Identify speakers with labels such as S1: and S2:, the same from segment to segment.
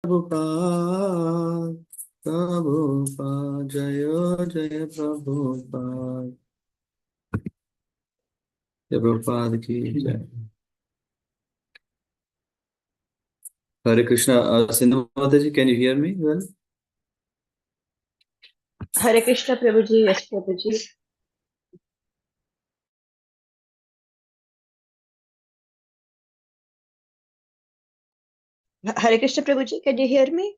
S1: Prabhupada, Prabhupada, Jaya Jaya Prabhupada. Jai Prabhupada ki Jai. Hare Krishna. Sindhu Mataji, can you hear me well?
S2: Hare Krishna Prabhuji, yes Prabhuji. Hare Krishna Prabhuji, can you hear me?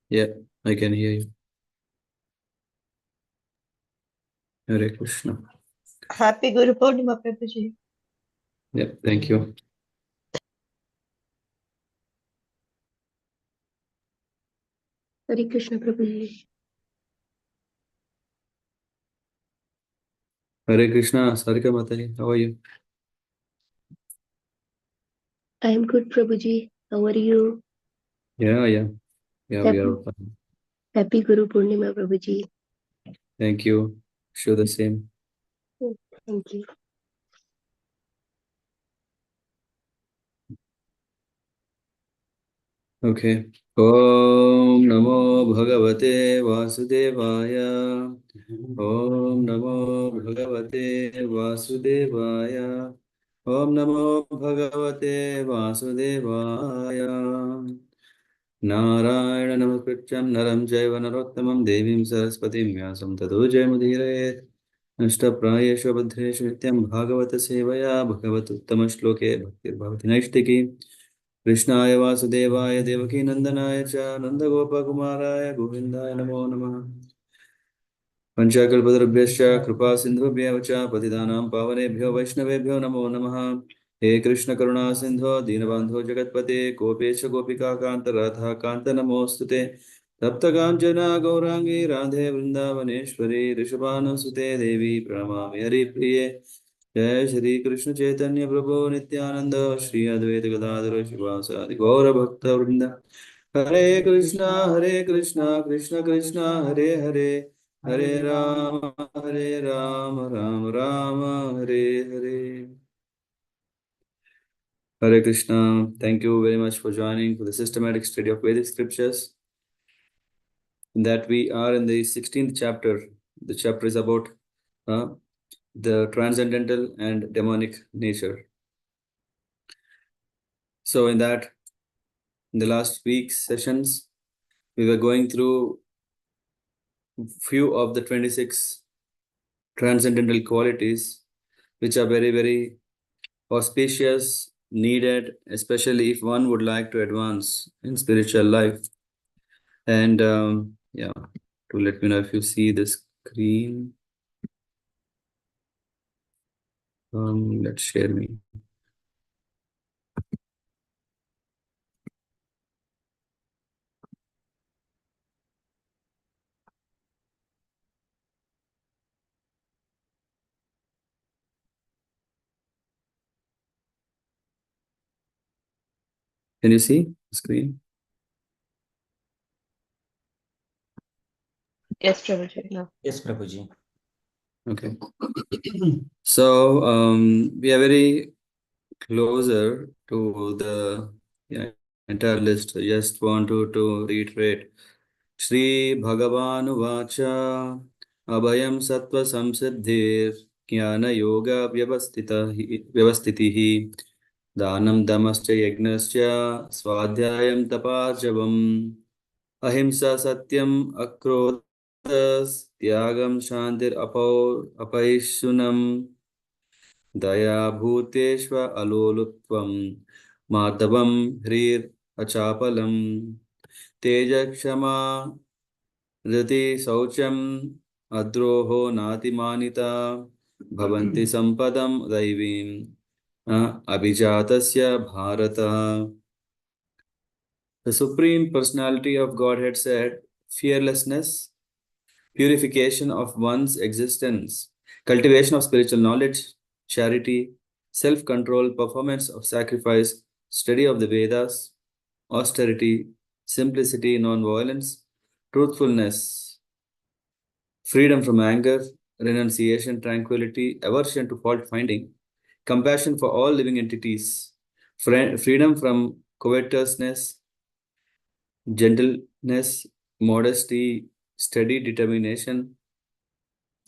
S1: Yeah, I can hear you. Hare Krishna.
S2: Happy Guru Purnima Prabhuji.
S1: Yeah, thank you.
S2: Hare Krishna Prabhuji.
S1: Hare Krishna. Sarika Mataji, how are you?
S2: I am good Prabhuji. How are you?
S1: Yeah, we are fine.
S2: Happy Guru Purnima Prabhuji.
S1: Thank you. Show the same.
S2: Thank you.
S1: Okay. Om Namo Bhagavate Vasudevaya. Om Namo Bhagavate Vasudevaya. Om Namo Bhagavate Vasudevaya. Narayana Namakrichyam Naram Jaiva Narottamam Devim Saraswatim Vyasam Tato Jayamudhirayet. Nashtaprayeshu Abhadreshu Nityam Bhagavata Sevaya Bhagavatuttama Shloke Bhaktir Bhavati Naishtiki. Krishnaya Vasudevaya Devaki Nandanaya Cha Nandagopakumaraja Govindaya Namo Namaha. Panchakalpatarubhyascha Kripa Sindhubhya Vacha Patidanam Pavanebhyo Vaishnavebhyo Namo Namaha. He Krishna Karuna Sindho Dinabandho Jagatpate Gopesha Gopika Kanta Radha Kanta Namostute Tapta Kanchana Gaurangi Radhe Vrindavaneshwari Rishabhanu Sute Devi Pranamami Hari Priye. जय श्री कृष्ण चैतन्य प्रभु नित्यानंद श्री अद्वैत गदाधर शिवासादि गौर भक्त वृंद हरे Krishna Krishna Krishna Hare Hare Hare Ram Ram Ram Hare Hare. Hare Krishna. Thank you very much for joining for the systematic study of Vedic scriptures. In that we are in the 16th chapter. The chapter is about the transcendental and demonic nature. So in that, in the last week's sessions, we were going through few of the 26 transcendental qualities, which are very, very auspicious, needed, especially if one would like to advance in spiritual life. And yeah, to let me know if you see the screen. Let's share me. Can you see the screen?
S2: Yes Prabhuji. No.
S3: Yes, Prabhuji.
S1: Okay. So we are very closer to the entire list. I just want to reiterate. Shri Bhagavanu Vacha Abhayam Sattva Samsiddhir Jnana Yoga Vyavastitihi Danam Damascha Yagnascha Swadhyayam Tapajavam Ahimsa Satyam Akrodhas Tyagam Shantir Apaishunam Daya Bhuteshva Alolutvam Madhavam Hrir Achapalam Teja Kshama Rati Saucham Adroho Natimanita Bhavanti Sampadam Daivim Abhijatasya Bharata. The Supreme Personality of Godhead said, fearlessness, purification of one's existence, cultivation of spiritual knowledge, charity, self-control, performance of sacrifice, study of the Vedas, austerity, simplicity, non-violence, truthfulness, freedom from anger, renunciation, tranquility, aversion to fault finding, compassion for all living entities, freedom from covetousness, gentleness, modesty, steady determination,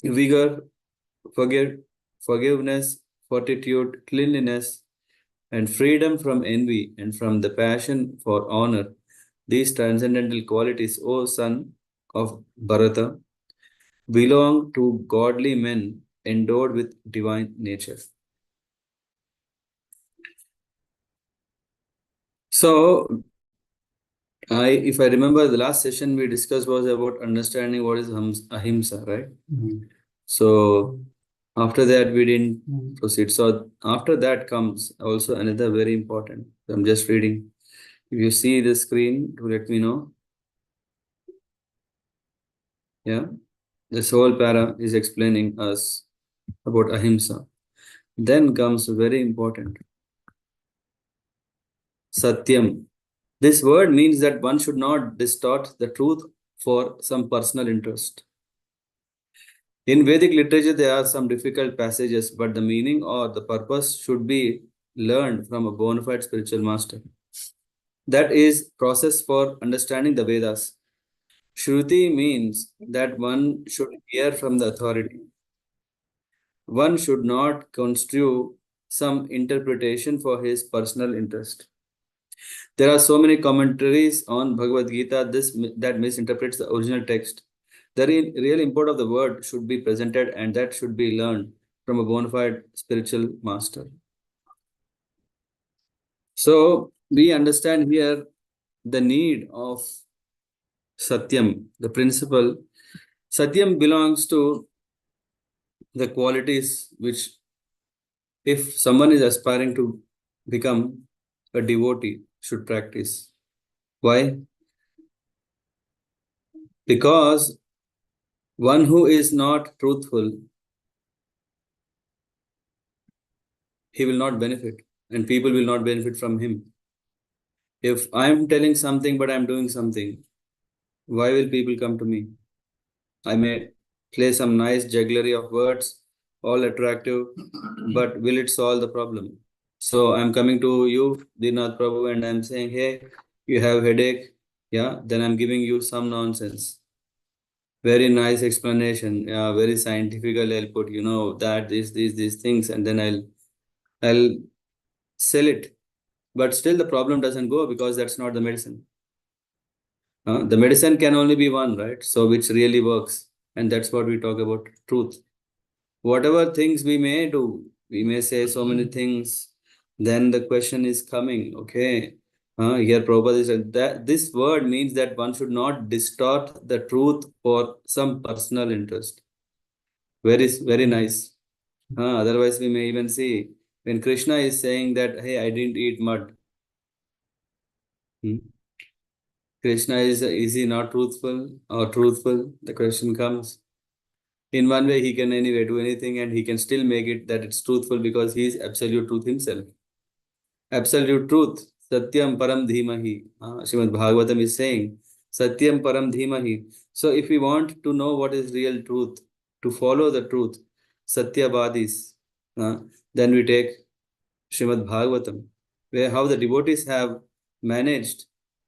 S1: vigor, forgiveness, fortitude, cleanliness, and freedom from envy and from the passion for honor. These transcendental qualities, O son of Bharata, belong to godly men endowed with divine nature. So, if I remember, the last session we discussed was about understanding what is ahimsa, right? So, after that, we didn't proceed. So, after that comes also another very important. I'm just reading. If you see the screen, to let me know. Yeah, this whole para is explaining us about ahimsa. Then comes very important satyam. This word means that one should not distort the truth for some personal interest. In Vedic literature, there are some difficult passages, but the meaning or the purpose should be learned from a bona fide spiritual master. That is process for understanding the Vedas. Shruti means that one should hear from the authority. One should not construe some interpretation for his personal interest. There are so many commentaries on Bhagavad Gita that misinterprets the original text. The real import of the word should be presented, and that should be learned from a bona fide spiritual master. So we understand here the need of Satyam, the principle. Satyam belongs to the qualities which, if someone is aspiring to become a devotee, should practice. Why? Because one who is not truthful, he will not benefit, and people will not benefit from him. If I'm telling something but I'm doing something, why will people come to me? I may play some nice jugglery of words, all attractive, but will it solve the problem? So I'm coming to you, Dinath Prabhu, and I'm saying, hey, you have headache. Yeah, then I'm giving you some nonsense. Very nice explanation. Yeah, very scientifical. I'll put, that these things, and then I'll sell it. But still the problem doesn't go because that's not the medicine. The medicine can only be one, right? So which really works. And that's what we talk about, truth. Whatever things we may do, we may say so many things, then the question is coming, okay. Here Prabhupada said that this word means that one should not distort the truth for some personal interest. Very nice. Otherwise, we may even see when Krishna is saying that, hey, I didn't eat mud. Krishna is he not truthful or truthful? The question comes. In one way, he can anyway do anything and he can still make it that it's truthful because he is absolute truth himself. Absolute truth. Satyam param dhimahi. Srimad Bhagavatam is saying, Satyam param dhimahi. So if we want to know what is real truth, to follow the truth, Satyavadis, then we take Srimad Bhagavatam, where how the devotees have managed,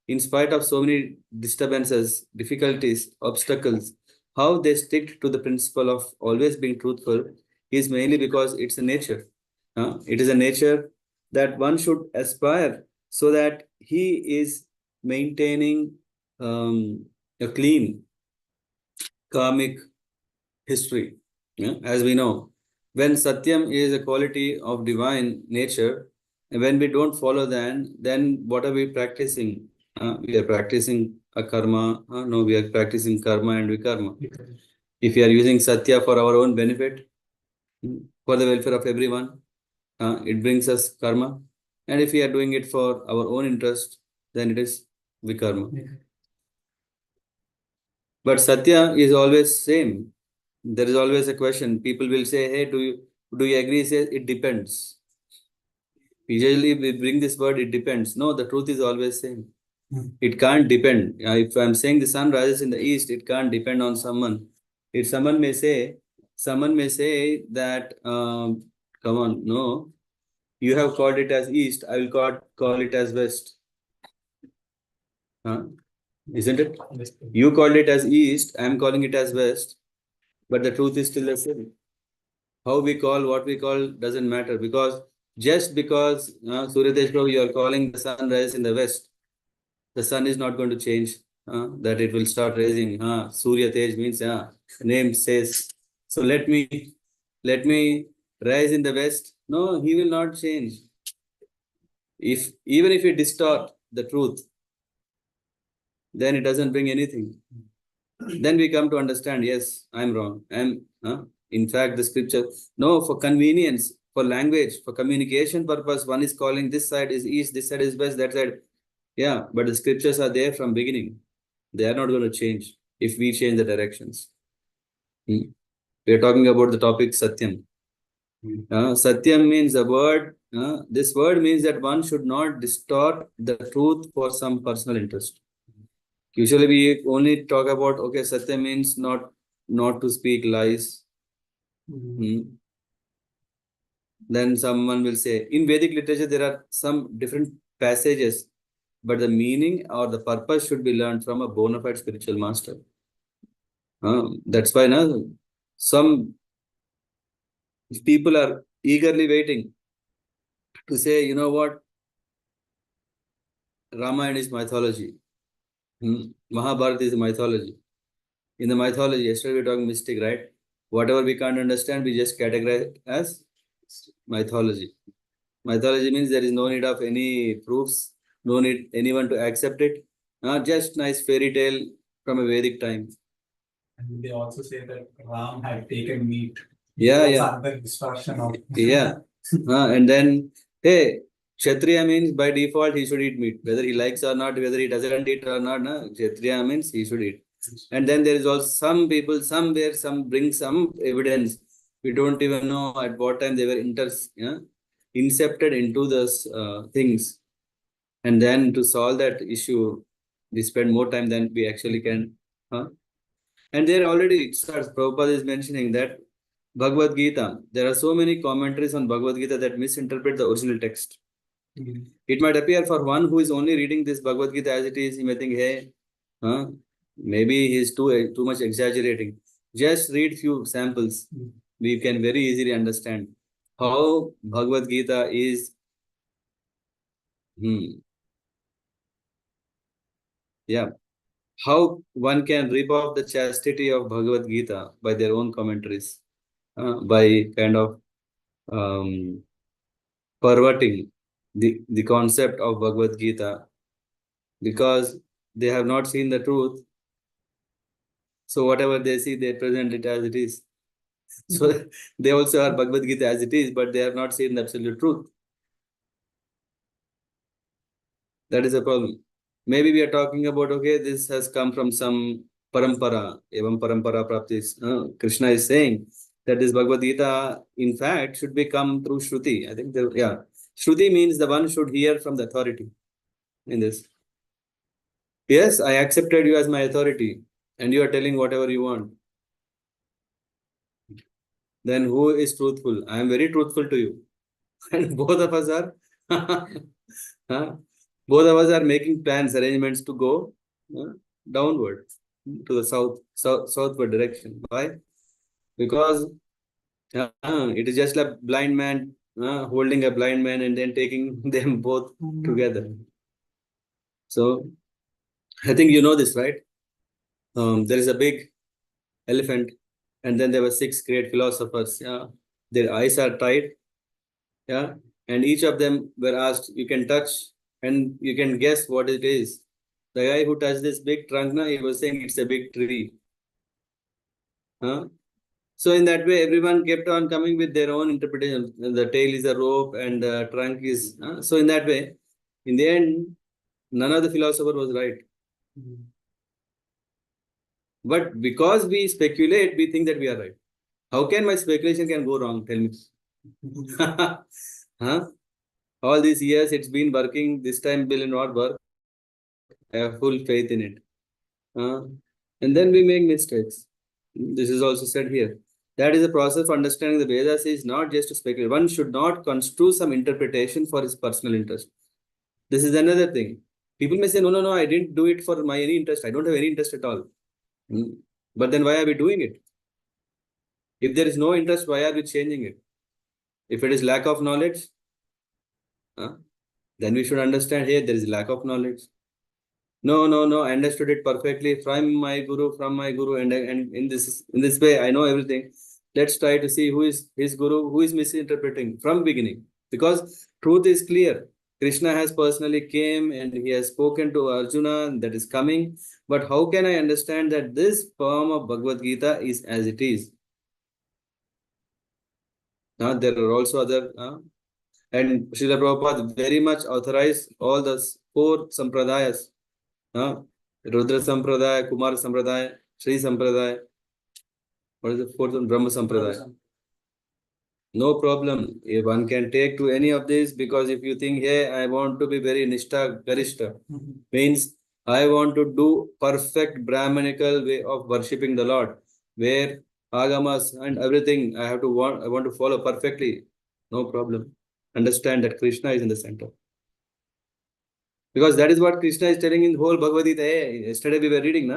S1: in spite of so many disturbances, difficulties, obstacles, how they stick to the principle of always being truthful is mainly because it's a nature. It is a nature that one should aspire so that he is maintaining a clean karmic history. As we know, when Satyam is a quality of divine nature, and when we don't follow that, then what are we practicing? We are practicing a karma. No, we are practicing karma and vikarma. If we are using Satya for our own benefit, for the welfare of everyone, it brings us karma. And if we are doing it for our own interest, then it is vikarma. But Satya is always same. There is always a question. People will say, hey, do you agree? Say, it depends. Usually we bring this word, it depends. No, the truth is always same. It can't depend. If I'm saying the sun rises in the east, it can't depend on someone. If someone may say that, come on, no, You have called it as east, I will call it as west. Isn't it? You called it as east, I am calling it as west, but the truth is still the same. How we call, what we call doesn't matter, because just because Surya Tej Prabhu, you are calling the sun rise in the west, the sun is not going to change. That it will start rising. Surya Tej means name says. So let me rise in the west. No, he will not change. Even if we distort the truth, then it doesn't bring anything. Then we come to understand, yes, I'm wrong. In fact, the scripture, no, for convenience, for language, for communication purpose, one is calling this side is east, this side is west, that side. Yeah, but the scriptures are there from beginning. They are not going to change if we change the directions. We are talking about the topic Satyam. Satyam means a word. This word means that one should not distort the truth for some personal interest. Usually we only talk about, okay, Satya means not to speak lies. Then someone will say, in Vedic literature, there are some different passages, but the meaning or the purpose should be learned from a bona fide spiritual master. That's why now some people are eagerly waiting to say, you know what, Ramayana is mythology. Mahabharata is mythology. In the mythology, yesterday we were talking mystic, right? Whatever we can't understand, we just categorize as mythology. Mythology means there is no need of any proofs, no need anyone to accept it. Just nice fairy tale from a Vedic time.
S3: And they also say that Ram had taken meat.
S1: Yeah,
S3: That's
S1: yeah.
S3: another distortion of
S1: Yeah. And then, hey, Kshatriya means by default he should eat meat, whether he likes or not, whether he doesn't eat or not. Kshatriya means he should eat. And then there is also some people somewhere, some bring some evidence. We don't even know at what time they were incepted into those things. And then to solve that issue, we spend more time than we actually can. And there already it starts. Prabhupada is mentioning that Bhagavad Gita, there are so many commentaries on Bhagavad Gita that misinterpret the original text. It might appear for one who is only reading this Bhagavad Gita as it is, he may think, hey, maybe he is too much exaggerating. Just read few samples. We can very easily understand how Bhagavad Gita is. How one can rip off the chastity of Bhagavad Gita by their own commentaries, by kind of perverting the concept of Bhagavad Gita, because they have not seen the truth. So whatever they see, they present it as it is. So they also are Bhagavad Gita as it is, but they have not seen the absolute truth. That is a problem. Maybe we are talking about, okay, this has come from some parampara, evam parampara praptis. Krishna is saying that this Bhagavad Gita, in fact, should become through Shruti. I think, Shruti means the one should hear from the authority in this. Yes, I accepted you as my authority and you are telling whatever you want. Then who is truthful? I am very truthful to you. And both of us are, both of us are making plans, arrangements to go downward to the southward direction. Why? Because it is just like blind man holding a blind man and then taking them both together. So I think you know this, right? There is a big elephant, and then there were 6 great philosophers. Their eyes are tied. And each of them were asked, you can touch and you can guess what it is. The guy who touched this big trunk, he was saying it's a big tree. So in that way, everyone kept on coming with their own interpretation. The tail is a rope and the trunk is... So in that way, in the end, none of the philosopher was right. But because we speculate, we think that we are right. How can my speculation can go wrong? Tell me. All these years it's been working. This time will not work. I have full faith in it. And then we make mistakes. This is also said here. That is the process of understanding the Vedas is not just to speculate. One should not construe some interpretation for his personal interest. This is another thing. People may say, no, I didn't do it for my any interest. I don't have any interest at all. But then why are we doing it? If there is no interest, why are we changing it? If it is lack of knowledge, then we should understand, hey, there is lack of knowledge. No, I understood it perfectly from my guru, and in this way, I know everything. Let's try to see who is his guru, who is misinterpreting from beginning. Because truth is clear. Krishna has personally came and he has spoken to Arjuna that is coming. But how can I understand that this form of Bhagavad Gita is as it is? There are also other, and Srila Prabhupada very much authorized all the 4 sampradayas. Rudra Sampradaya, Kumar Sampradaya, Sri Sampradaya. What is the 4th one? Brahma Sampradaya. No problem. If one can take to any of these, because if you think, hey, I want to be very Nishtha Garishta, means I want to do perfect Brahmanical way of worshipping the Lord, where Agamas and everything I want to follow perfectly. No problem. Understand that Krishna is in the center. Because that is what Krishna is telling in whole Bhagavad Gita. Hey, yesterday we were reading,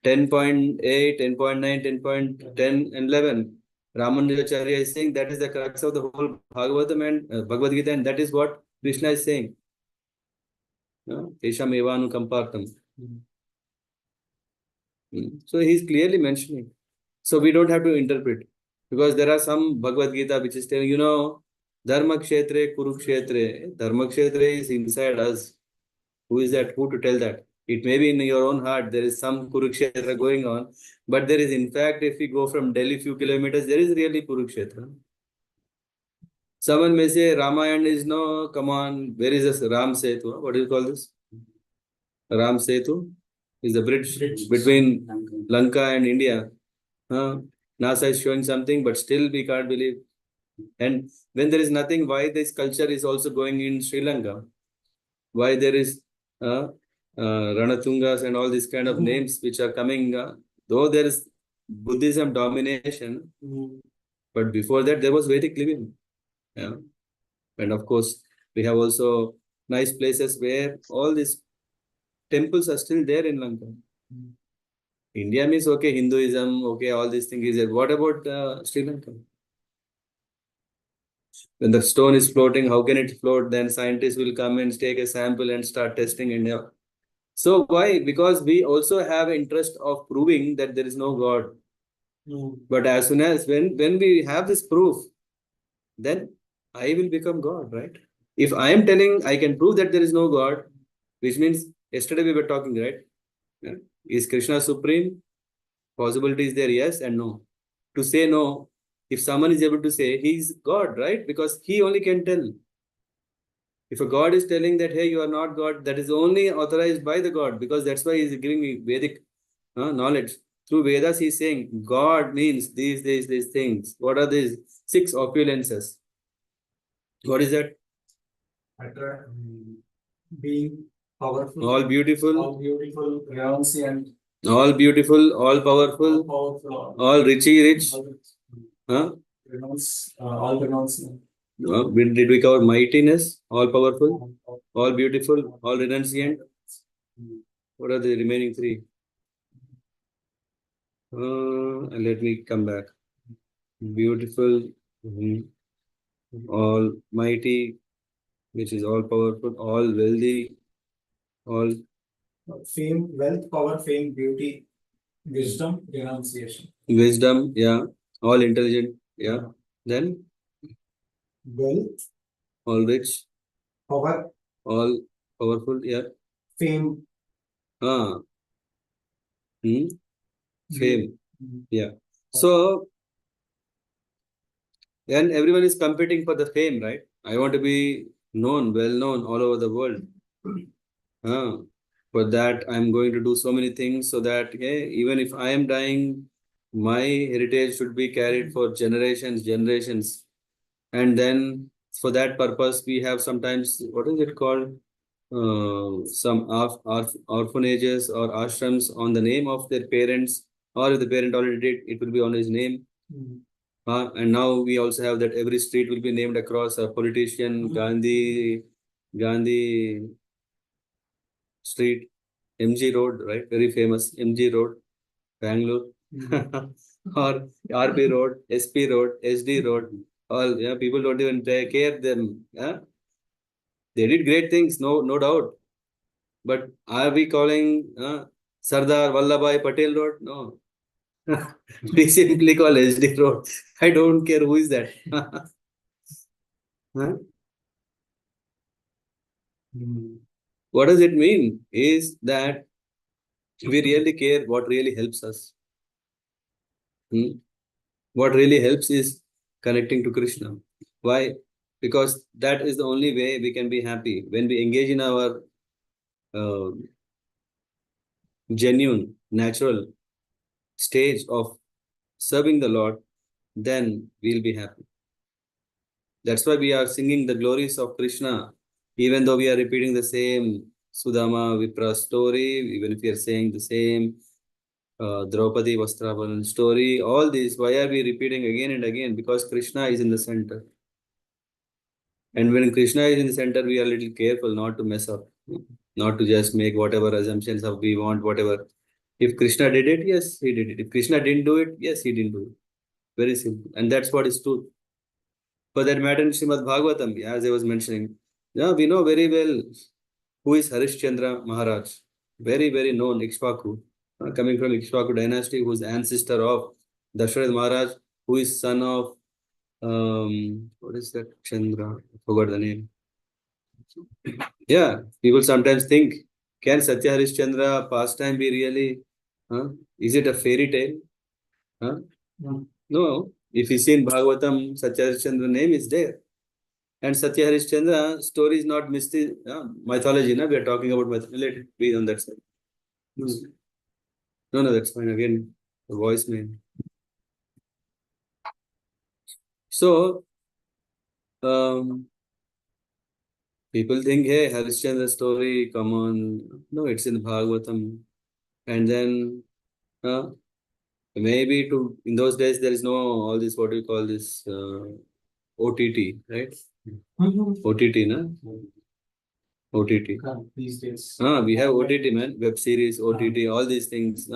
S1: 10.8, 10.9, 10.10 and 11. Ramanujacharya is saying that is the crux of the whole Bhagavatam and Bhagavad Gita, and that is what Krishna is saying. Tesham evanu kampartam. So he is clearly mentioning. So we don't have to interpret. Because there are some Bhagavad Gita which is telling, Dharma Kshetre, Kurukshetre. Dharma Kshetre is inside us. Who is that? Who to tell that? It may be in your own heart. There is some Kurukshetra going on. But there is, in fact, if we go from Delhi few kilometers, there is really Kurukshetra. Someone may say Ramayana is no, come on, where is this Ram Setu? What do you call this? Ram Setu is the bridge between Lanka and India. NASA is showing something, but still we can't believe. And when there is nothing, why this culture is also going in Sri Lanka? Why there is Ranatungas and all these kind of names which are coming, though there is Buddhism domination, but before that there was Vedic living. And of course, we have also nice places where all these temples are still there in Lanka. India means, okay, Hinduism, okay, all these things is there. What about Sri Lanka? When the stone is floating, how can it float? Then scientists will come and take a sample and start testing India. So why? Because we also have interest of proving that there is no God. But as soon as when we have this proof, then I will become God, right? If I am telling I can prove that there is no God, which means yesterday we were talking, right? Is Krishna supreme? Possibility is there, yes and no. To say no, if someone is able to say he is God, right? Because he only can tell. If a God is telling that, hey, you are not God, that is only authorized by the God, because that's why he is giving me Vedic knowledge. Through Vedas, he is saying God means these things. What are these 6 opulences? What is that?
S3: Being powerful,
S1: all beautiful,
S3: renunciant,
S1: all beautiful, all powerful, all richy rich.
S3: All renouncing.
S1: Did we cover mightiness, all powerful, all beautiful, all renunciant? What are the remaining 3? Let me come back. Beautiful, all mighty, which is all powerful, all wealthy, all
S3: Fame, wealth, power, fame, beauty, wisdom, renunciation.
S1: wisdom, yeah, all intelligent, yeah. Then
S3: Wealth,
S1: all rich,
S3: power,
S1: all powerful, yeah.
S3: fame.
S1: Fame, yeah. So, then everyone is competing for the fame, right? I want to be known, well known all over the world. For that, I'm going to do so many things so that, hey, even if I am dying, my heritage should be carried for generations. And then for that purpose, we have sometimes, what is it called? Some orphanages or ashrams on the name of their parents, or if the parent already did, it will be on his name. And now we also have that every street will be named across a politician, Gandhi Street, MG Road, right? Very famous MG Road, Bangalore, or RB Road, SP Road, SD Road. All people don't even take care of them. Yeah? They did great things, no doubt. But are we calling Sardar Vallabhbhai Patel Road? No. We simply call SD Road. I don't care who is that. Huh? What does it mean? Is that we really care what really helps us. What really helps is connecting to Krishna. Why? Because that is the only way we can be happy. When we engage in our uh, genuine, natural stage of serving the Lord, then we'll be happy. That's why we are singing the glories of Krishna, even though we are repeating the same Sudama Vipra story, even if we are saying the same Draupadi Vastravalan story, all these, why are we repeating again and again? Because Krishna is in the center. And when Krishna is in the center, we are a little careful not to mess up, not to just make whatever assumptions of we want, whatever. If Krishna did it, yes, he did it. If Krishna didn't do it, yes, he didn't do it. Very simple. And that's what is truth. For that matter, in Srimad Bhagavatam, as I was mentioning, yeah, we know very well who is Harishchandra Maharaj. Very, very known Ikshvaku. Coming from Ikshvaku dynasty, who's ancestor of Dasharath Maharaj, who is son of, what is that? Chandra. I forgot the name. Yeah, people sometimes think, can Satya Harishchandra pastime be really? Is it a fairy tale? No. If you see in Bhagavatam, Satya Harishchandra name is there. And Satya Harishchandra story is not mythology. We are talking about mythology. Let it be on that side. No, that's fine. Again, the voice name. So, people think, hey, Harishchandra story, come on. No, it's in Bhagavatam. And then, maybe in those days, there is no all this, what do you call this, OTT, right? OTT, na? OTT.
S3: These days.
S1: We have OTT, man, web series, OTT, all these things.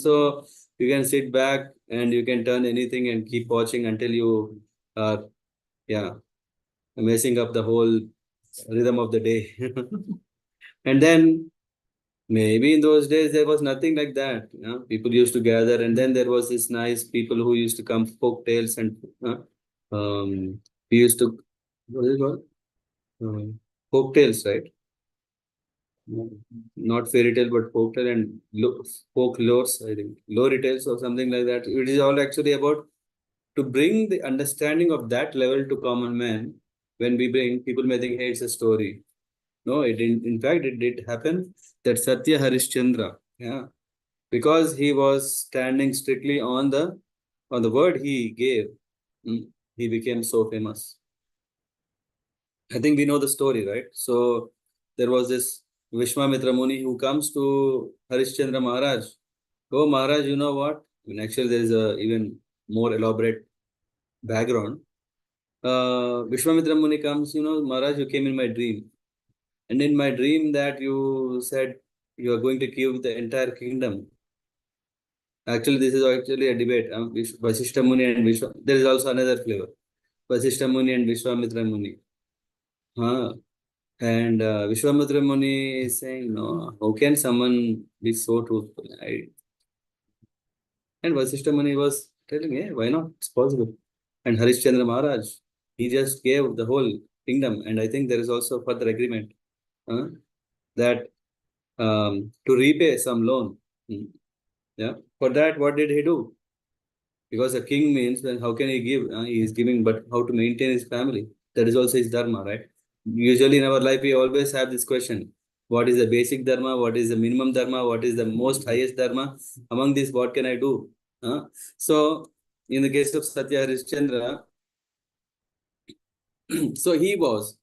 S1: So you can sit back and you can turn anything and keep watching until you are, messing up the whole rhythm of the day. And then maybe in those days there was nothing like that. People used to gather, and then there was this nice people who used to come folk tales and we used to, what is it called? Folk tales, right? Not fairy tale, but folk tale and folk lores, I think. Lore tales or something like that. It is all actually about to bring the understanding of that level to common man. When we bring, people may think, hey, it's a story. No, in fact, it did happen that Satya Harishchandra, because he was standing strictly on the word he gave, he became so famous. I think we know the story, right? So there was this Vishwamitra Muni who comes to Harishchandra Maharaj. Oh, Maharaj, you know what? I mean, actually, there is a even more elaborate background. Vishwamitra Muni comes, Maharaj, you came in my dream. And in my dream that you said you are going to give the entire kingdom. Actually, this is actually a debate. Vasishtha Muni and Vishwa. There is also another flavor. Vasishtha Muni and Vishwamitra Muni. And Vishwamitra Muni is saying, no, how can someone be so truthful? And Vasishtha Muni was telling, hey, why not? It's possible. And Harishchandra Maharaj, he just gave the whole kingdom. And I think there is also further agreement that to repay some loan. For that, what did he do? Because a king means, then how can he give? He is giving, but how to maintain his family? That is also his dharma, right? Usually in our life, we always have this question. What is the basic dharma? What is the minimum dharma? What is the most highest dharma? Among these, what can I do? So, in the case of Satya Harishchandra, so he was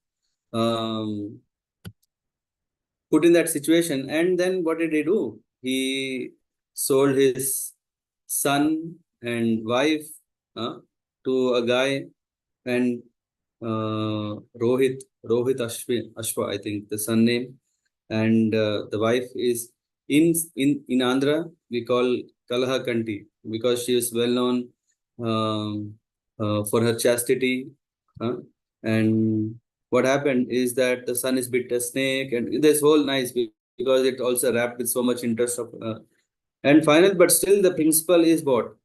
S1: put in that situation. And then what did he do? He sold his son and wife to a guy, and Rohit Ashwa, I think the son name, and the wife is in Andhra we call Kalaha Kanti, because she is well known for her chastity. uh, and what happened is that the son is bit a snake, and this whole nice, because it also wrapped with so much interest of and final, but still the principle is what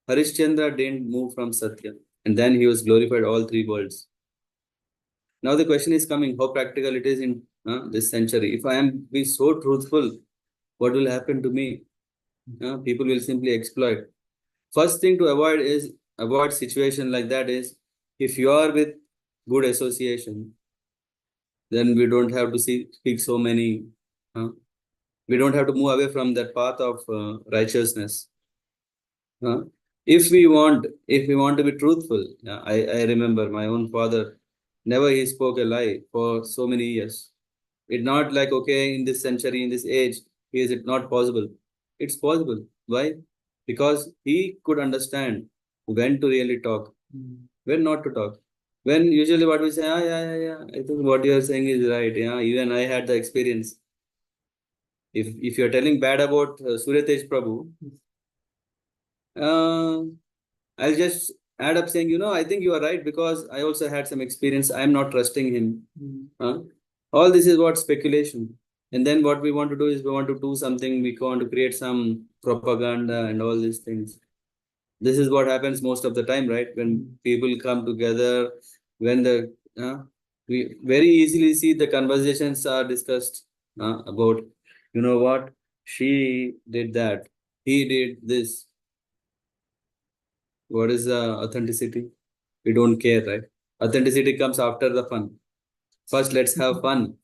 S1: Harishchandra didn't move from Satya, and then he was glorified all three worlds. Now the question is coming: how practical it is in this century? If I am be so truthful, what will happen to me? People will simply exploit. First thing to avoid is avoid situation like that is, if you are with good association, then we don't have to speak so many. We don't have to move away from that path of righteousness. Uh, if we want to be truthful, I remember my own father, never he spoke a lie for so many years. It's not like, okay, in this century, in this age, is it not possible? It's possible. Why? Because he could understand when to really talk, when not to talk. When usually what we say, yeah, I think what you are saying is right. Yeah, even I had the experience. If you're telling bad about Suryatej Prabhu, uh, I'll just add up saying, I think you are right, because I also had some experience. I'm not trusting him. Huh? All this is what speculation. And then what we want to do is we want to do something, we want to create some propaganda and all these things. This is what happens most of the time, right? When people come together, when we very easily see the conversations are discussed about, you know what, she did that, he did this. What is the authenticity? We don't care, right? Authenticity comes after the fun. First, let's have fun.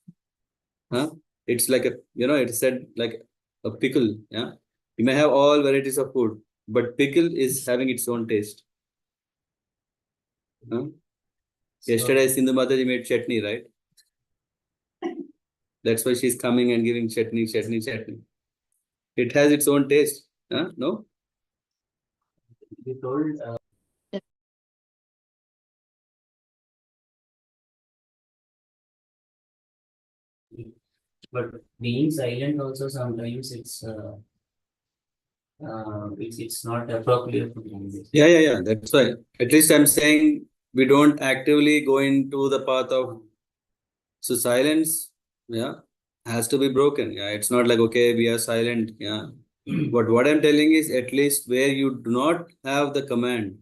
S1: It's like it's said like a pickle. Yeah. You may have all varieties of food, but pickle is having its own taste. Huh? Yesterday, Sindhu Mataji made chutney, right? That's why she's coming and giving chutney. It has its own taste. No?
S3: You told but being silent also sometimes it's not appropriate to do this.
S1: Yeah. That's why. At least I'm saying we don't actively go into the path of. So silence, yeah, has to be broken. Yeah, it's not like, okay, we are silent. Yeah. But what I'm telling is, at least where you do not have the command,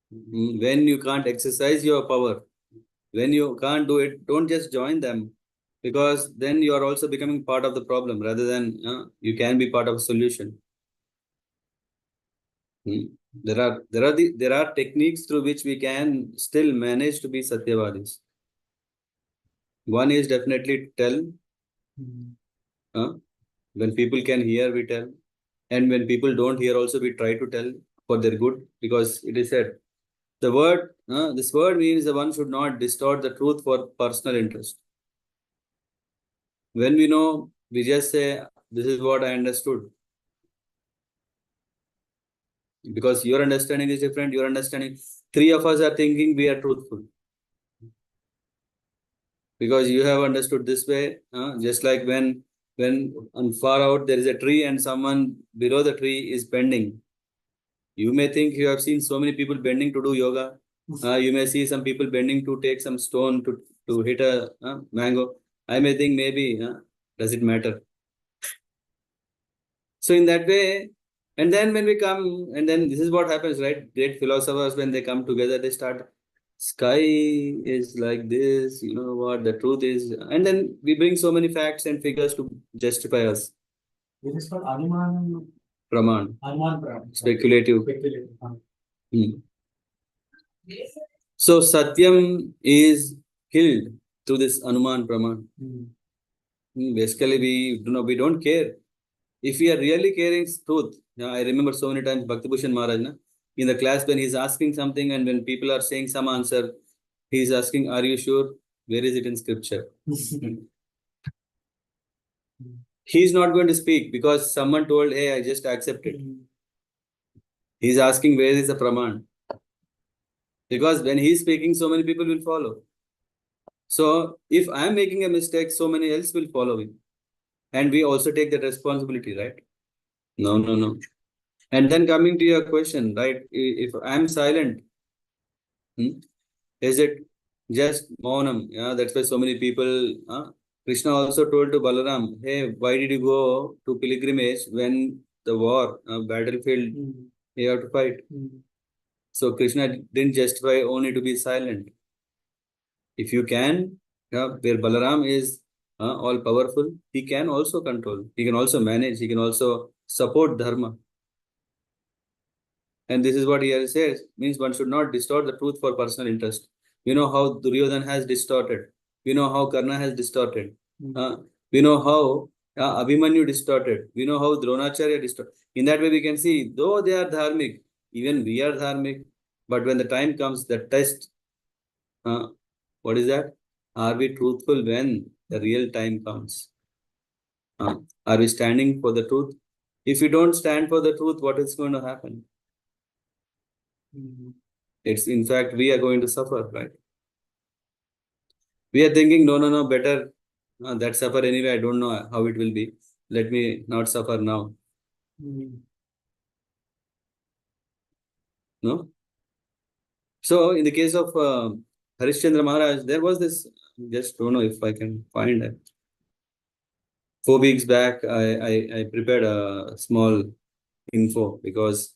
S1: when you can't exercise your power, when you can't do it, don't just join them, because then you are also becoming part of the problem rather than you can be part of a solution. There are techniques through which we can still manage to be Satyavadis. One is definitely tell. When people can hear, we tell. And when people don't hear, also we try to tell for their good, because it is said, this word means the one should not distort the truth for personal interest. When we know, we just say, this is what I understood. Because your understanding is different, your understanding. Three of us are thinking we are truthful. Because you have understood this way, just like when on far out there is a tree and someone below the tree is bending. You may think you have seen so many people bending to do yoga. You may see some people bending to take some stone to hit a mango. I may think maybe, does it matter? So in that way, and then when we come, and then this is what happens, right? Great philosophers, when they come together, they start, sky is like this, you know what, the truth is, and then we bring so many facts and figures to justify us.
S3: This is called Anuman
S1: Praman,
S3: Praman.
S1: speculative.
S3: Speculative.
S1: Hmm. So Satyam is killed through this Anuman Praman. Basically, we don't care. If we are really caring truth, I remember so many times Bhakti Maharaj, in the class, when he's asking something and when people are saying some answer, he's asking, are you sure? Where is it in scripture? He's not going to speak because someone told, hey, I just accepted. He's asking where is the Praman? Because when he's speaking, so many people will follow. So if I'm making a mistake, so many else will follow me. And we also take that responsibility, right? No, no, no. And then coming to your question, right? If I'm silent, is it just Maunam? Yeah, that's why so many people. Krishna also told to Balaram, hey, why did you go to pilgrimage when the war, battlefield, you have to fight? So Krishna didn't justify only to be silent. If you can, yeah, where Balaram is all powerful, he can also control. He can also manage. He can also support dharma. And this is what he says, means one should not distort the truth for personal interest. We know how Duryodhan has distorted. We know how Karna has distorted. We know how Abhimanyu distorted. We know how Dronacharya distorted. In that way, we can see, though they are dharmic, even we are dharmic. But when the time comes, the test, what is that? Are we truthful when the real time comes? Are we standing for the truth? If we don't stand for the truth, what is going to happen? It's in fact, we are going to suffer, right? We are thinking, no, no, no, better that suffer anyway. I don't know how it will be. Let me not suffer now. No? So, in the case of Harishchandra Maharaj, there was this, just don't know if I can find it. 4 weeks back, I prepared a small info because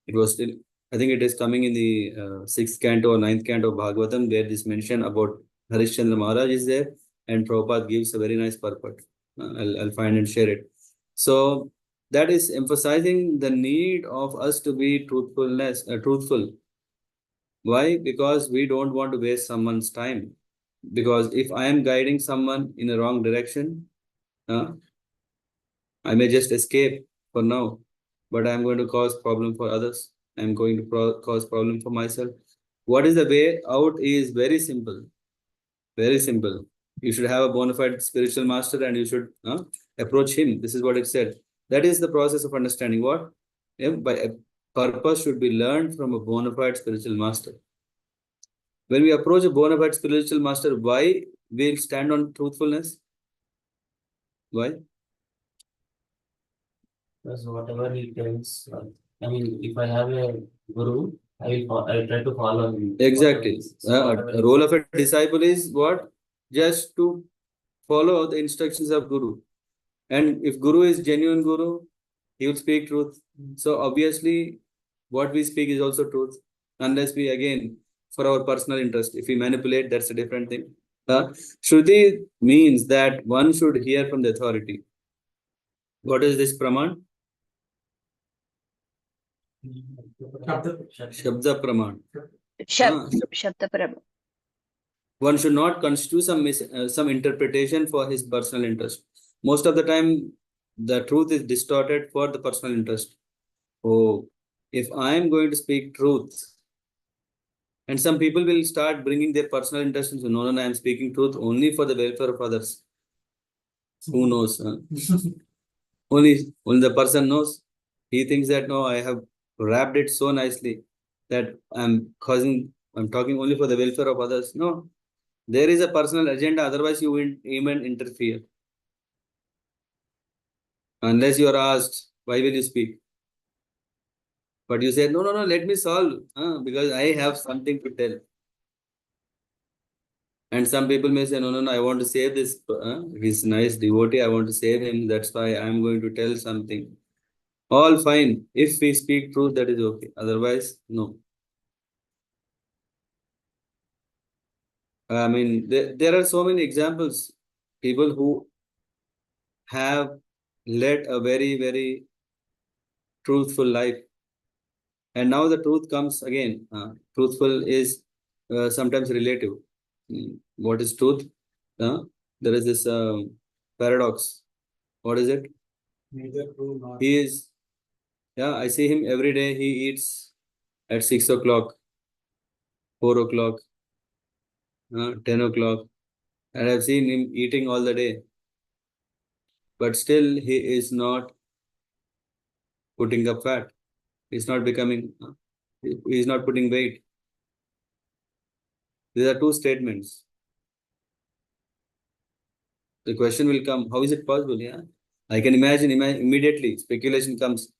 S1: it was still, I think it is coming in the sixth canto or ninth canto of Bhagavatam, where this mention about Harishchandra Maharaj is there, and Prabhupada gives a very nice purport. I'll find and share it. So that is emphasizing the need of us to be truthful. Why? Because we don't want to waste someone's time. Because if I am guiding someone in a wrong direction, I may just escape for now, but I'm going to cause problem for others. I'm going to cause problem for myself. What is the way out is very simple. Very simple. You should have a bona fide spiritual master and you should approach him. This is what it said. That is the process of understanding what? By a purpose should be learned from a bona fide spiritual master. When we approach a bona fide spiritual master, why we'll stand on truthfulness? Why?
S4: Because whatever he tells, I mean, if I have a guru, I'll try to follow him.
S1: Exactly.
S4: So
S1: A role of a disciple is what? Just to follow the instructions of Guru. And if Guru is genuine Guru, he will speak truth. So obviously, what we speak is also truth. Unless we, again, for our personal interest, if we manipulate, that's a different thing. Shruti means that one should hear from the authority. What is this Praman? Shabda Praman.
S5: Shabda Prabhu.
S1: One should not construe some interpretation for his personal interest. Most of the time, the truth is distorted for the personal interest. Oh, if I am going to speak truth, and some people will start bringing their personal interest into, no, I am speaking truth only for the welfare of others. Who knows? Only the person knows. He thinks that, no, I have wrapped it so nicely that I'm talking only for the welfare of others. No, there is a personal agenda, otherwise you won't even interfere. Unless you are asked, why will you speak? But you say, no, let me solve, because I have something to tell. And some people may say, no, I want to save this. He's nice devotee, I want to save him. That's why I'm going to tell something. All fine. If we speak truth, that is okay. Otherwise, no. I mean, there are so many examples. People who have led a very, very truthful life. And now the truth comes again. Truthful is sometimes relative. What is truth? There is this paradox. What is it?
S3: Neither true nor
S1: He is, I see him every day. He eats at 6 o'clock, 4 o'clock, 10 o'clock. And I've seen him eating all the day. But still, he is not putting up fat. He's not becoming, he's not putting weight. These are two statements. The question will come, how is it possible? Yeah, I can imagine immediately speculation comes.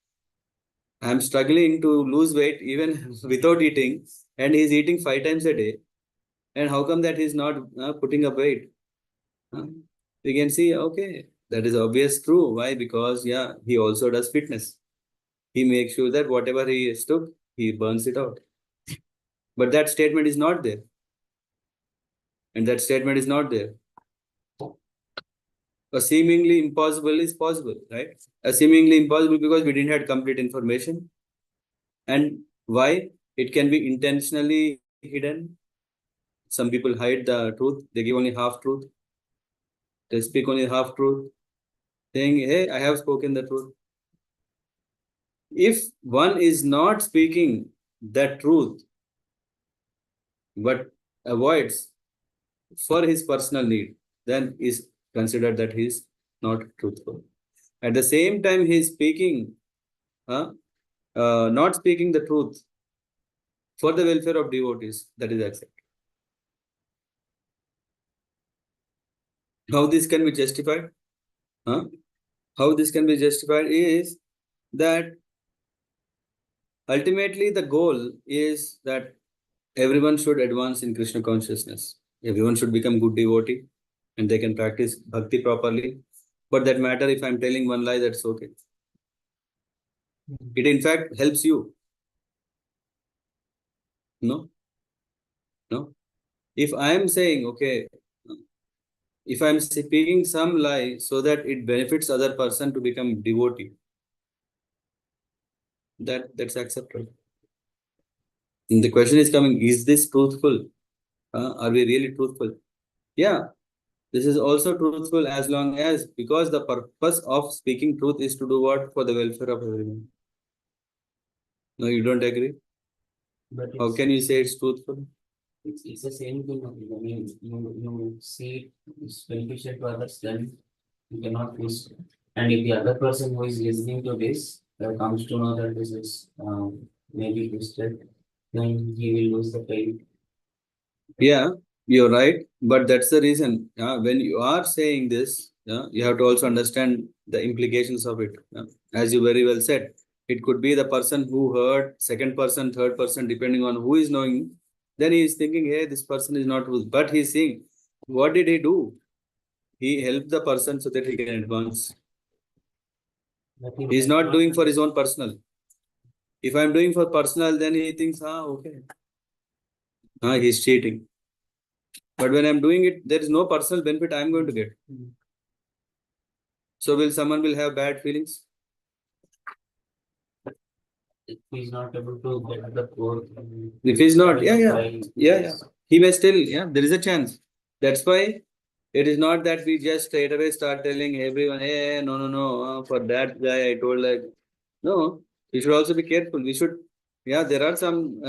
S1: I'm struggling to lose weight even without eating, and he's eating 5 times a day. And how come that he's not putting up weight? We can see, okay, that is obvious true. Why? Because yeah, he also does fitness. He makes sure that whatever he took, he burns it out. But that statement is not there. And that statement is not there. A seemingly impossible is possible, right? A seemingly impossible because we didn't have complete information. And why? It can be intentionally hidden. Some people hide the truth. They give only half truth. They speak only half truth, saying, hey, I have spoken the truth. If one is not speaking that truth, but avoids for his personal need, then is considered that he is not truthful. At the same time, he is speaking, not speaking the truth for the welfare of devotees, that is accepted. How this can be justified? How this can be justified is that ultimately the goal is that everyone should advance in Krishna consciousness. Everyone should become good devotee and they can practice bhakti properly. But that matter if I'm telling one lie, that's okay. It in fact helps you. No? If I'm saying, okay, if I'm speaking some lie so that it benefits other person to become devotee, that's acceptable. And the question is coming, is this truthful? Are we really truthful? Yeah, this is also truthful as long as, because the purpose of speaking truth is to do what? For the welfare of everyone. No, you don't agree?
S4: But
S1: How can you say it's truthful?
S4: it's the same thing. I mean, you see it's beneficial to others, then you cannot lose. And if the other person who is listening to this comes to know that this is maybe twisted, then he will lose the faith.
S1: Yeah, you're right. But that's the reason. When you are saying this, you have to also understand the implications of it. As you very well said, it could be the person who heard, second person, third person, depending on who is knowing. Then he is thinking, hey, this person is not truth. But he's saying, what did he do? He helped the person so that he can advance.
S4: But
S1: He's not doing for his own personal. If I'm doing for personal, then he thinks, okay. He's cheating. But when I'm doing it, there is no personal benefit I'm going to get. So will someone will have bad feelings?
S4: if he's not able to get the core.
S1: If he's not, yeah. He may still, there is a chance. That's why it is not that we just straight away start telling everyone, hey, no, for that guy I told like, no, we should also be careful. We should, there are some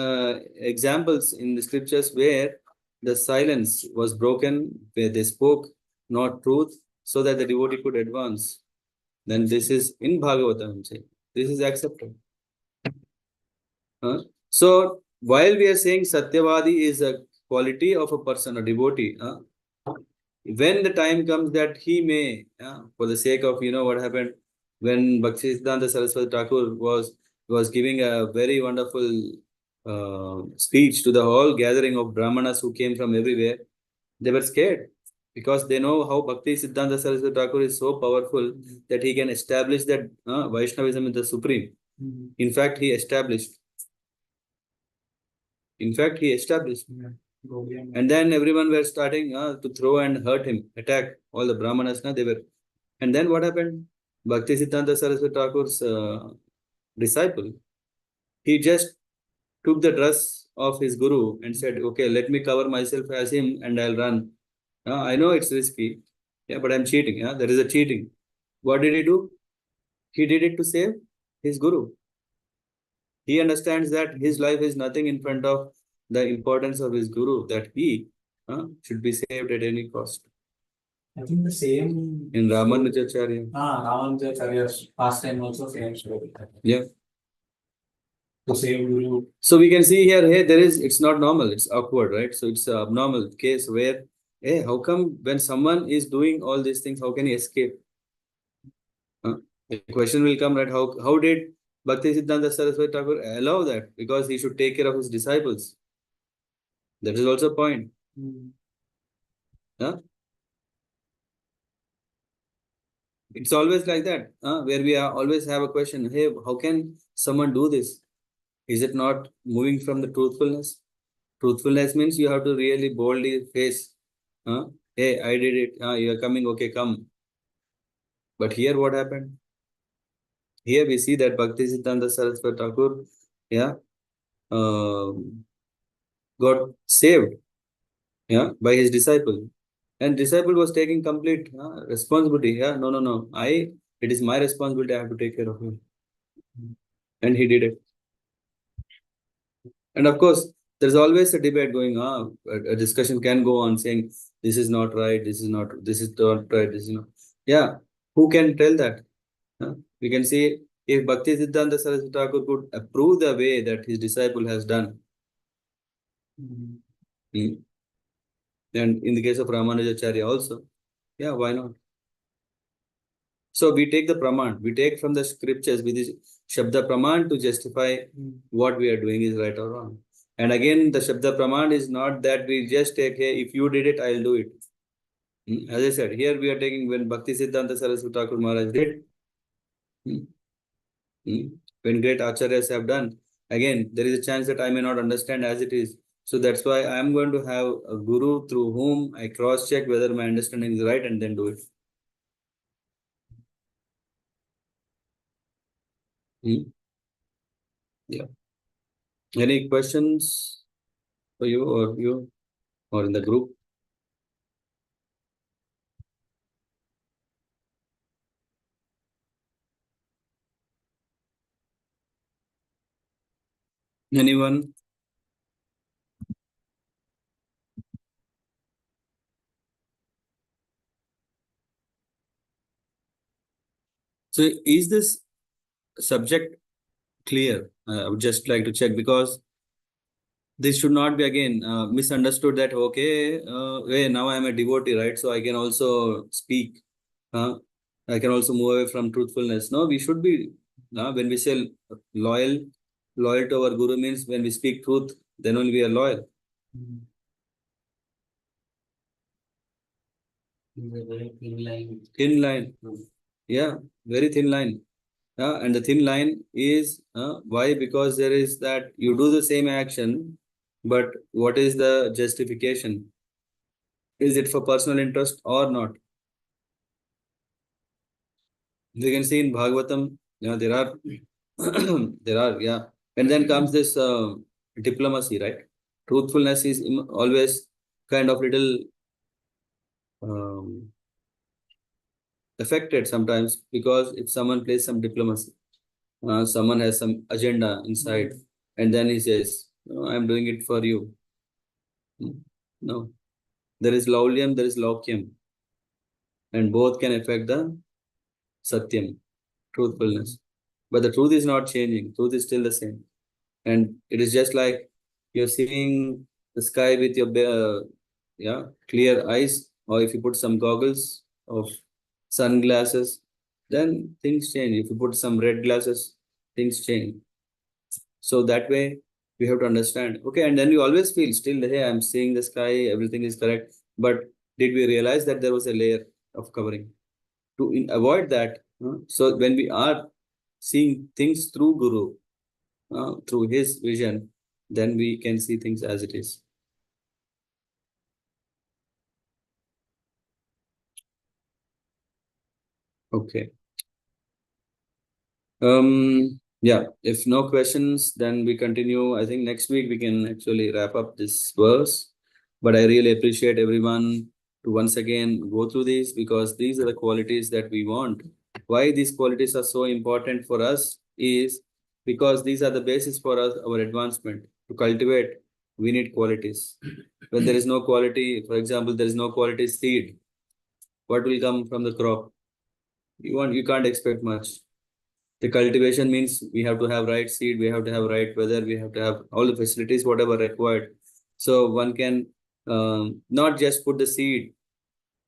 S1: examples in the scriptures where the silence was broken, where they spoke not truth, so that the devotee could advance. Then this is in Bhagavatam, I'm saying. This is accepted. So while we are saying Satyavadi is a quality of a person, a devotee, when the time comes that he may, for the sake of, what happened when Bhaktisiddhanta Saraswati Thakur was giving a very wonderful speech to the whole gathering of Brahmanas who came from everywhere, they were scared because they know how Bhaktisiddhanta Saraswati Thakur is so powerful that he can establish that Vaishnavism is the supreme. In fact, he established. And then everyone were starting to throw and hurt him, attack all the Brahmanas. They were. And then what happened? Bhaktisiddhanta Saraswati Thakur's disciple, he just took the dress of his guru and said, okay, let me cover myself as him and I'll run. I know it's risky, but I'm cheating. There is a cheating. What did he do? He did it to save his guru. He understands that his life is nothing in front of the importance of his guru, that he should be saved at any cost.
S3: I think the same
S1: In Ramanujacharya.
S3: Ramanujacharya's past time also same story.
S1: Yeah.
S3: to save Guru.
S1: So we can see here, hey, it's not normal, it's awkward, right? So it's an abnormal case where, hey, how come when someone is doing all these things, how can he escape? Huh? The question will come, right? How did Bhakti Siddhanta Saraswati Thakur allow that? Because he should take care of his disciples. That is also a point. Huh? It's always like that, where we always have a question, hey, how can someone do this? Is it not moving from the truthfulness? Truthfulness means you have to really boldly face, hey, I did it, you are coming, okay, come. But here what happened? Here we see that Bhakti Siddhanta Saraswati Thakur, got saved, by his disciple. And disciple was taking complete responsibility. No. It is my responsibility. I have to take care of him. And he did it. And of course, there's always a debate going on. A discussion can go on saying, this is not right, this is not right, this is not. Yeah, who can tell that? We can see if Bhakti Siddhanta Saraswati Thakur could approve the way that his disciple has done. And in the case of Ramanujacharya also, why not? So we take the praman, we take from the scriptures with this Shabda praman to justify what we are doing is right or wrong. And again, the Shabda praman is not that we just take, hey, if you did it, I'll do it. As I said, here we are taking when Bhakti Siddhanta Saraswati Thakur Maharaj did. When great acharyas have done, again, there is a chance that I may not understand as it is. So that's why I am going to have a guru through whom I cross-check whether my understanding is right and then do it. Yeah. Any questions for you or in the group? Anyone? So is this subject clear? I would just like to check because this should not be again misunderstood that, okay, hey, now I am a devotee, right? So I can also speak. I can also move away from truthfulness. No, we should be, when we say loyal to our guru means when we speak truth, then only we are loyal.
S4: It's a very thin line.
S1: Thin line. Yeah, very thin line. And the thin line is why? Because there is that you do the same action, but what is the justification? Is it for personal interest or not? We can see in Bhagavatam, there are, and then comes this diplomacy, right? Truthfulness is always kind of little affected sometimes because if someone plays some diplomacy, someone has some agenda inside, and then he says, "No, I'm doing it for you." No, there is laulyam, there is laukyam, and both can affect the satyam, truthfulness. But the truth is not changing. Truth is still the same, and it is just like you're seeing the sky with your clear eyes, or if you put some goggles of sunglasses, then things change. If you put some red glasses, things change. So that way we have to understand. Okay, and then you always feel still, hey, I'm seeing the sky, everything is correct. But did we realize that there was a layer of covering? To avoid that, so when we are seeing things through Guru, through his vision, then we can see things as it is. Okay. If no questions, then we continue. I think next week we can actually wrap up this verse. But I really appreciate everyone to once again go through these because these are the qualities that we want. Why these qualities are so important for us is because these are the basis for us, our advancement. To cultivate, we need qualities. When there is no quality, for example, there is no quality seed, what will come from the crop? You can't expect much. The cultivation means we have to have right seed, we have to have right weather, we have to have all the facilities, whatever required. So one can not just put the seed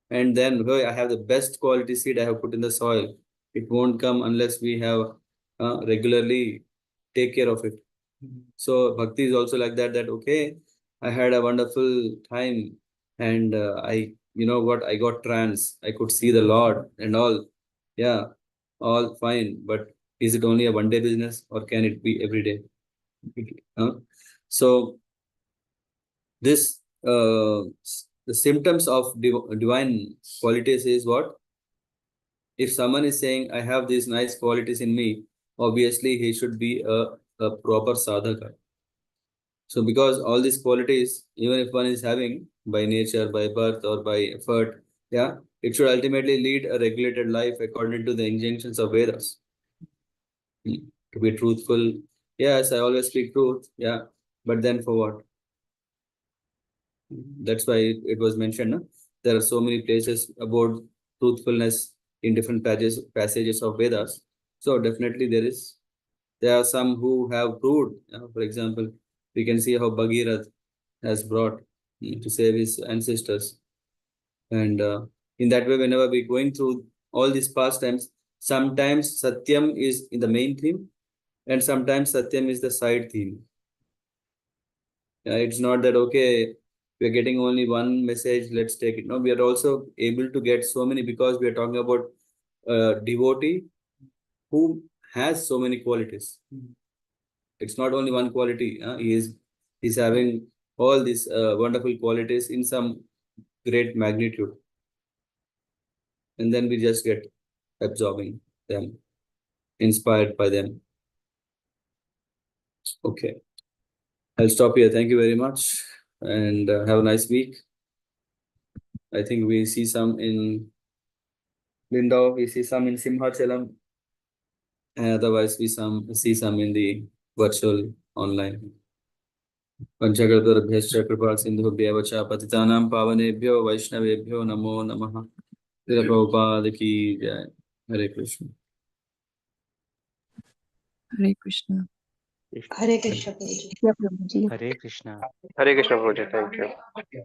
S1: and then, "Oh, I have the best quality seed I have put in the soil." It won't come unless we have regularly take care of it. So bhakti is also like that, that okay, I had a wonderful time and I got trance. I could see the Lord and all. Yeah, all fine. But is it only a one day business or can it be every day? Huh? So this the symptoms of divine qualities is what? If someone is saying, I have these nice qualities in me, obviously he should be a proper sadhaka. So because all these qualities, even if one is having by nature, by birth, or by effort, yeah, it should ultimately lead a regulated life according to the injunctions of Vedas. To be truthful, yes, I always speak truth, yeah, but then for what? That's why it was mentioned. No? There are so many places about truthfulness in different passages of Vedas. So definitely there are some who have proved. For example, we can see how Bhagirath has brought to save his ancestors. And in that way, whenever we're going through all these pastimes, sometimes Satyam is in the main theme, and sometimes Satyam is the side theme. It's not that, okay, we're getting only one message, let's take it. No, we are also able to get so many because we are talking about a devotee who has so many qualities. It's not only one quality. He's having all these wonderful qualities in some great magnitude. And then we just get absorbing them, inspired by them. Okay. I'll stop here. Thank you very much. And have a nice week. I think we see some in Lindau, we see some in Simhachalam, and otherwise we see some in the virtual online. पंचकृतभ्यश्च कृपा सिन्धुभ्यः च पतितानां पावनेभ्यो वैष्णवेभ्यो नमो नमः। श्रील प्रभुपाद की जय। हरे Krishna.
S6: Hare Krishna.
S5: Hare Krishna Prabhuji.
S2: Yeah, Prabhuji.
S7: Hare Krishna.
S8: Hare Krishna Prabhuji, thank you.